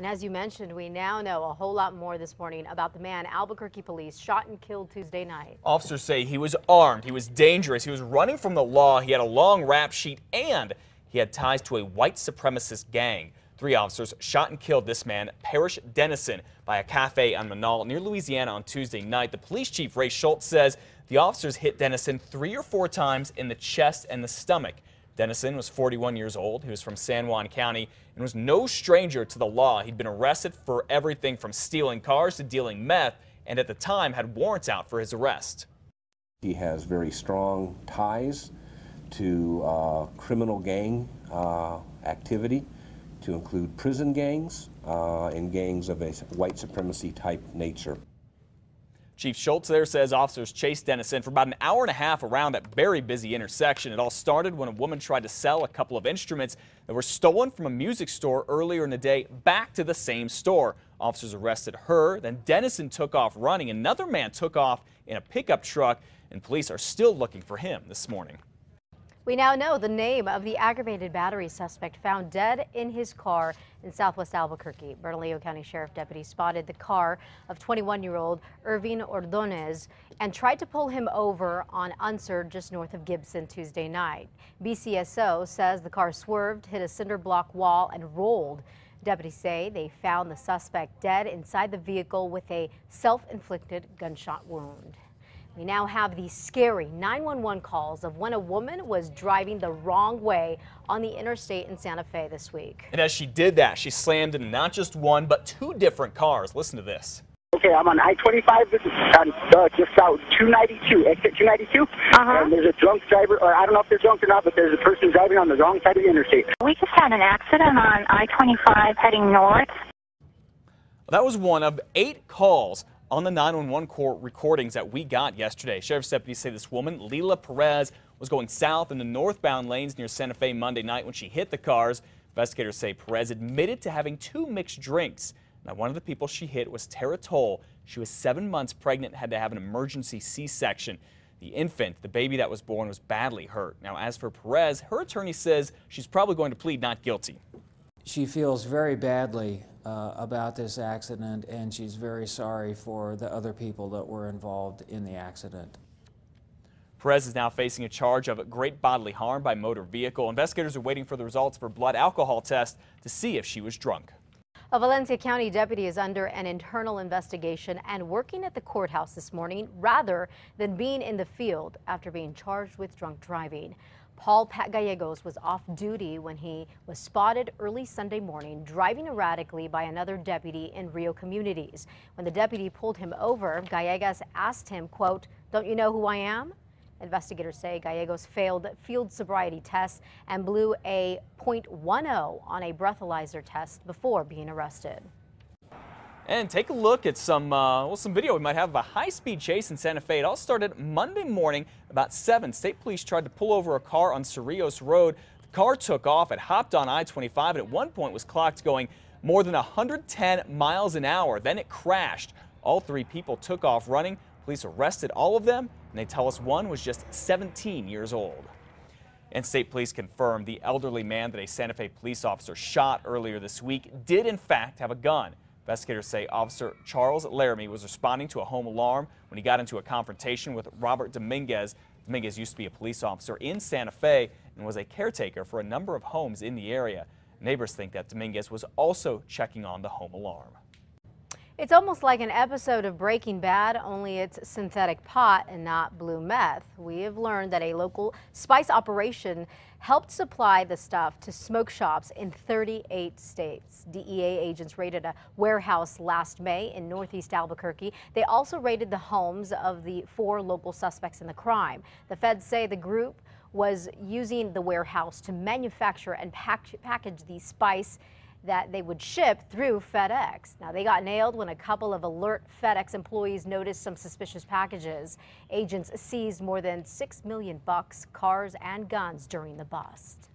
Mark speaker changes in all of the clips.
Speaker 1: And as you mentioned, we now know a whole lot more this morning about the man Albuquerque police shot and killed Tuesday night.
Speaker 2: Officers say he was armed, he was dangerous, he was running from the law, he had a long rap sheet, and he had ties to a white supremacist gang. 3 officers shot and killed this man, Parrish Dennison, by a cafe on Manal near Louisiana on Tuesday night. The police chief, Ray Schultz, says the officers hit Dennison 3 or 4 times in the chest and the stomach. Dennison was 41 years old. He was from San Juan County and was no stranger to the law. He'd been arrested for everything from stealing cars to dealing meth, and at the time had warrants out for his arrest.
Speaker 3: He has very strong ties to criminal gang activity, to include prison gangs and gangs of a white supremacy type nature.
Speaker 2: Chief Schultz there says officers chased Dennison for about an hour and a half around that very busy intersection. It all started when a woman tried to sell a couple of instruments that were stolen from a music store earlier in the day back to the same store. Officers arrested her, then Dennison took off running. Another man took off in a pickup truck, and police are still looking for him this morning.
Speaker 1: We now know the name of the aggravated battery suspect found dead in his car in southwest Albuquerque. Bernalillo County Sheriff deputies spotted the car of 21-year-old Irvin Ordonez and tried to pull him over on Unser just north of Gibson Tuesday night. BCSO says the car swerved, hit a cinder block wall, and rolled. Deputies say they found the suspect dead inside the vehicle with a self-inflicted gunshot wound. We now have these scary 911 calls of when a woman was driving the wrong way on the interstate in Santa Fe this week.
Speaker 2: And as she did that, she slammed into not just one, but 2 different cars. Listen to this.
Speaker 4: Okay, I'm on I-25, just out 292, exit 292, and there's a drunk driver, or I don't know if they're drunk or not, but there's a person driving on the wrong side of the interstate.
Speaker 5: We just had an accident on I-25 heading north.
Speaker 2: That was one of 8 calls on the 911 court recordings that we got yesterday. Sheriff's deputies say this woman, Leila Perez, was going south in the northbound lanes near Santa Fe Monday night when she hit the cars. Investigators say Perez admitted to having 2 mixed drinks. Now, one of the people she hit was Tara Toll. She was 7 months pregnant and had to have an emergency C-section. The infant, the baby that was born, was badly hurt. Now, as for Perez, her attorney says she's probably going to plead not guilty.
Speaker 6: She feels very badly about this accident, and she's very sorry for the other people that were involved in the accident.
Speaker 2: Perez is now facing a charge of great bodily harm by motor vehicle. Investigators are waiting for the results of her blood alcohol test to see if she was drunk.
Speaker 1: A Valencia County deputy is under an internal investigation and working at the courthouse this morning rather than being in the field after being charged with drunk driving. Paul Pat Gallegos was off duty when he was spotted early Sunday morning driving erratically by another deputy in Rio Communities. When the deputy pulled him over, Gallegos asked him, quote, "Don't you know who I am?" Investigators say Gallegos failed field sobriety tests and blew a .10 on a breathalyzer test before being arrested.
Speaker 2: And take a look at some video we might have of a high-speed chase in Santa Fe. It all started Monday morning about 7. State police tried to pull over a car on Cerrillos Road. The car took off. It hopped on I-25 and at one point was clocked going more than 110 miles an hour. Then it crashed. All 3 people took off running. Police arrested all of them, and they tell us one was just 17 years old. And state police confirmed the elderly man that a Santa Fe police officer shot earlier this week did in fact have a gun. Investigators say Officer Charles Laramie was responding to a home alarm when he got into a confrontation with Robert Dominguez. Dominguez used to be a police officer in Santa Fe and was a caretaker for a number of homes in the area. Neighbors think that Dominguez was also checking on the home alarm.
Speaker 1: It's almost like an episode of Breaking Bad, only it's synthetic pot and not blue meth. We have learned that a local spice operation helped supply the stuff to smoke shops in 38 states. DEA agents raided a warehouse last May in northeast Albuquerque. They also raided the homes of the 4 local suspects in the crime. The feds say the group was using the warehouse to manufacture and package the spice that they would ship through FedEx. Now, they got nailed when a couple of alert FedEx employees noticed some suspicious packages. Agents seized more than $6 million, cars and guns during the bust.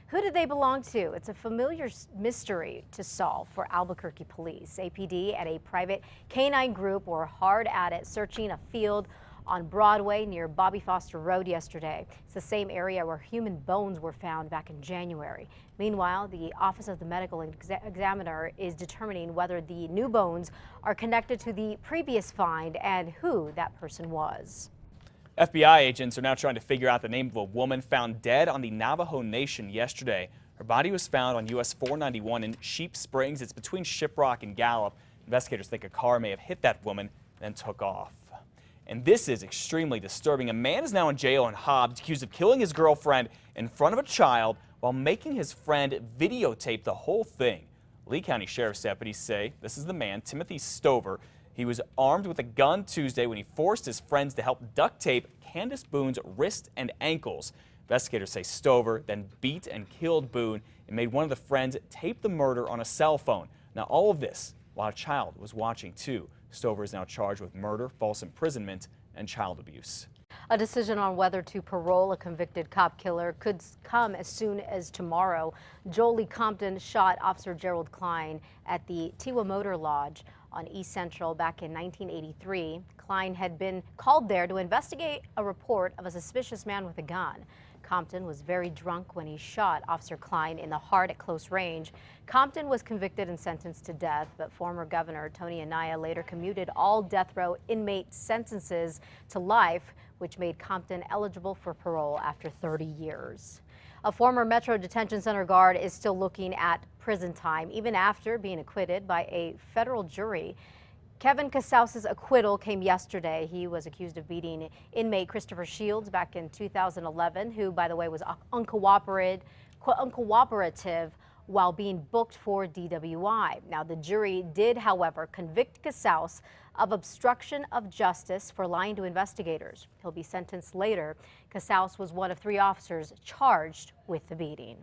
Speaker 1: Who did they belong to? It's a familiar mystery to solve for Albuquerque police. APD and a private canine group were hard at it searching a field on Broadway near Bobby Foster Road yesterday. It's the same area where human bones were found back in January. Meanwhile, the Office of the Medical Examiner is determining whether the new bones are connected to the previous find and who that person was.
Speaker 2: FBI agents are now trying to figure out the name of a woman found dead on the Navajo Nation yesterday. Her body was found on US 491 in Sheep Springs. It's between Shiprock and Gallup. Investigators think a car may have hit that woman and then took off. And this is extremely disturbing. A man is now in jail in Hobbs accused of killing his girlfriend in front of a child while making his friend videotape the whole thing. Lee County Sheriff's deputies say this is the man, Timothy Stover. He was armed with a gun Tuesday when he forced his friends to help duct tape Candace Boone's wrists and ankles. Investigators say Stover then beat and killed Boone and made one of the friends tape the murder on a cell phone. Now, all of this while a child was watching too. Stover is now charged with murder, false imprisonment, and child abuse.
Speaker 1: A decision on whether to parole a convicted cop killer could come as soon as tomorrow. Joel Lee Compton shot Officer Gerald Klein at the Tewa Motor Lodge on East Central back in 1983. Klein had been called there to investigate a report of a suspicious man with a gun. Compton was very drunk when he shot Officer Klein in the heart at close range. Compton was convicted and sentenced to death, but former Governor Tony Anaya later commuted all death row inmate sentences to life, which made Compton eligible for parole after 30 years. A former Metro Detention Center guard is still looking at prison time, even after being acquitted by a federal jury. Kevin Casaus's acquittal came yesterday. He was accused of beating inmate Christopher Shields back in 2011, who, by the way, was uncooperative while being booked for DWI. Now, the jury did, however, convict Casaus of obstruction of justice for lying to investigators. He'll be sentenced later. Casaus was one of 3 officers charged with the beating.